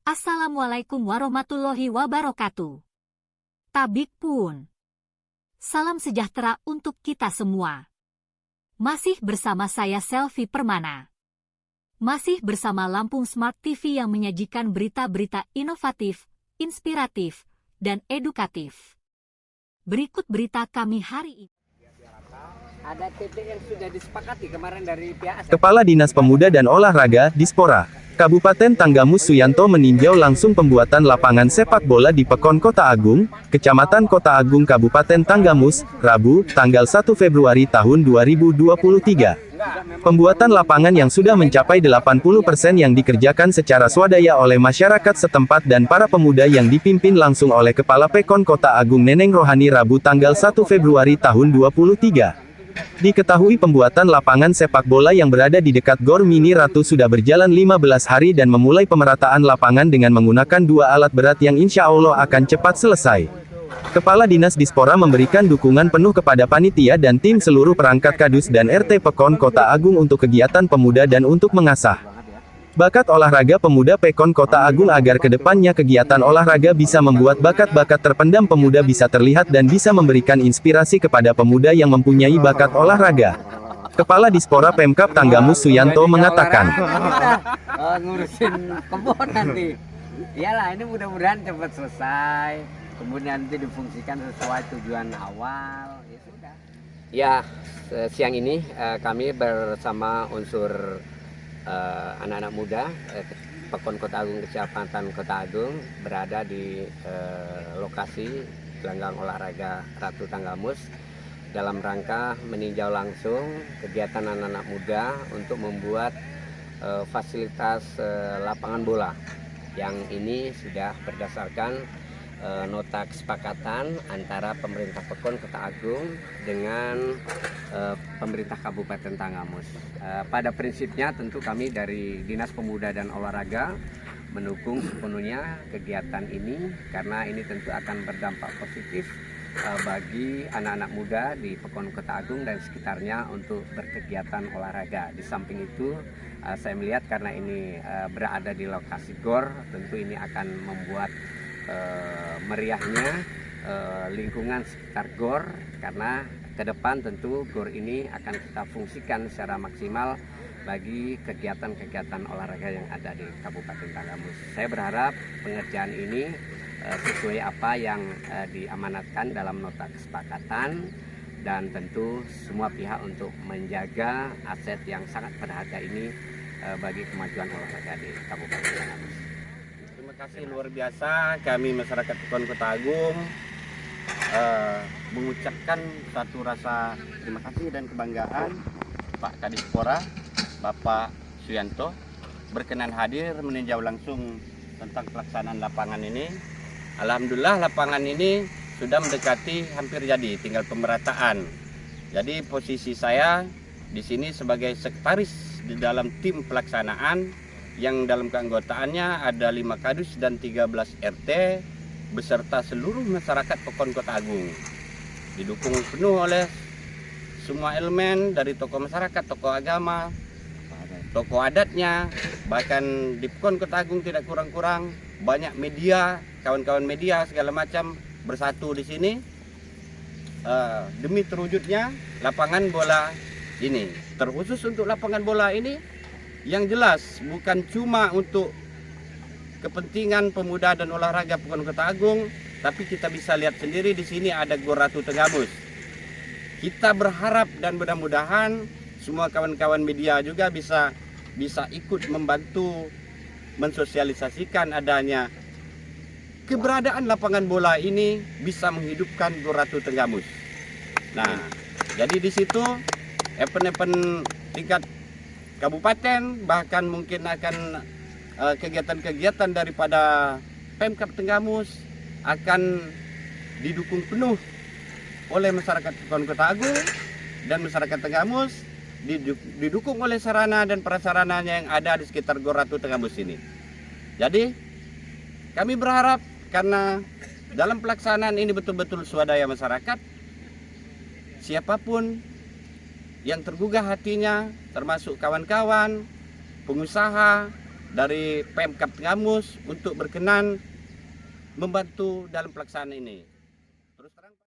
Assalamualaikum warahmatullahi wabarakatuh. Tabik pun. Salam sejahtera untuk kita semua. Masih bersama saya Selvi Permana. Masih bersama Lampung Smart TV yang menyajikan berita-berita inovatif, inspiratif, dan edukatif. Berikut berita kami hari ini. Ada titik yang sudah disepakati kemarin dari pihak Kepala Dinas Pemuda dan Olahraga, Dispora, Kabupaten Tanggamus Suyanto meninjau langsung pembuatan lapangan sepak bola di Pekon Kota Agung, Kecamatan Kota Agung Kabupaten Tanggamus, Rabu, tanggal 1 Februari tahun 2023. Pembuatan lapangan yang sudah mencapai 80% yang dikerjakan secara swadaya oleh masyarakat setempat dan para pemuda yang dipimpin langsung oleh Kepala Pekon Kota Agung Neneng Rohani Rabu tanggal 1 Februari tahun 2023. Diketahui pembuatan lapangan sepak bola yang berada di dekat Gor Mini Ratu sudah berjalan 15 hari dan memulai pemerataan lapangan dengan menggunakan 2 alat berat yang insya Allah akan cepat selesai. Kepala Dinas Dispora memberikan dukungan penuh kepada panitia dan tim seluruh perangkat Kadus dan RT Pekon Kota Agung untuk kegiatan pemuda dan untuk mengasah bakat olahraga pemuda Pekon Kota Agung agar kedepannya kegiatan olahraga bisa membuat bakat-bakat terpendam pemuda bisa terlihat dan bisa memberikan inspirasi kepada pemuda yang mempunyai bakat olahraga. Kepala Dispora Pemkab Tanggamus Suyanto mengatakan, ngurusin kebun nanti. Iyalah, ini mudah-mudahan cepat selesai, kemudian nanti difungsikan sesuai tujuan awal. Ya sudah. Ya, siang ini kami bersama unsur anak-anak muda Pekon Kota Agung Kecamatan Kota Agung berada di lokasi gelanggang olahraga Ratu Tanggamus dalam rangka meninjau langsung kegiatan anak-anak muda untuk membuat fasilitas lapangan bola yang ini sudah berdasarkan nota kesepakatan antara pemerintah Pekon Kota Agung dengan pemerintah Kabupaten Tanggamus. Pada prinsipnya tentu kami dari Dinas Pemuda dan Olahraga mendukung sepenuhnya kegiatan ini karena ini tentu akan berdampak positif bagi anak-anak muda di Pekon Kota Agung dan sekitarnya untuk berkegiatan olahraga. Di samping itu saya melihat karena ini berada di lokasi GOR, tentu ini akan membuat meriahnya lingkungan sekitar GOR karena ke depan tentu GOR ini akan kita fungsikan secara maksimal bagi kegiatan-kegiatan olahraga yang ada di Kabupaten Tanggamus. Saya berharap pengerjaan ini sesuai apa yang diamanatkan dalam nota kesepakatan dan tentu semua pihak untuk menjaga aset yang sangat berharga ini bagi kemajuan olahraga di Kabupaten Tanggamus. Terima kasih luar biasa kami masyarakat Pekon Kota Agung mengucapkan satu rasa terima kasih dan kebanggaan Pak Kadispora Bapak Suyanto berkenan hadir meninjau langsung tentang pelaksanaan lapangan ini. Alhamdulillah lapangan ini sudah mendekati hampir jadi, tinggal pemerataan. Jadi posisi saya di sini sebagai sekretaris di dalam tim pelaksanaan yang dalam keanggotaannya ada 5 kadus dan 13 RT beserta seluruh masyarakat Pekon Kota Agung. Didukung penuh oleh semua elemen dari tokoh masyarakat, tokoh agama, tokoh adatnya, bahkan di Pekon Kota Agung tidak kurang-kurang banyak media, kawan-kawan media segala macam bersatu di sini demi terwujudnya lapangan bola ini. Terkhusus untuk lapangan bola ini yang jelas bukan cuma untuk kepentingan pemuda dan olahraga Pekon Kota Agung, tapi kita bisa lihat sendiri di sini ada Gor Ratu Tanggamus. Kita berharap dan mudah-mudahan semua kawan-kawan media juga bisa ikut membantu mensosialisasikan adanya keberadaan lapangan bola ini bisa menghidupkan Gor Ratu Tanggamus. Nah, jadi di situ event-event tingkat kabupaten, bahkan mungkin akan kegiatan-kegiatan daripada Pemkab Tanggamus akan didukung penuh oleh masyarakat Pekon Kota Agung dan masyarakat Tanggamus, didukung oleh sarana dan prasarananya yang ada di sekitar Gor Ratu Tanggamus ini. Jadi kami berharap karena dalam pelaksanaan ini betul-betul swadaya masyarakat, siapapun yang tergugah hatinya, termasuk kawan-kawan pengusaha, dari Pemkab Tenggamus untuk berkenan membantu dalam pelaksanaan ini.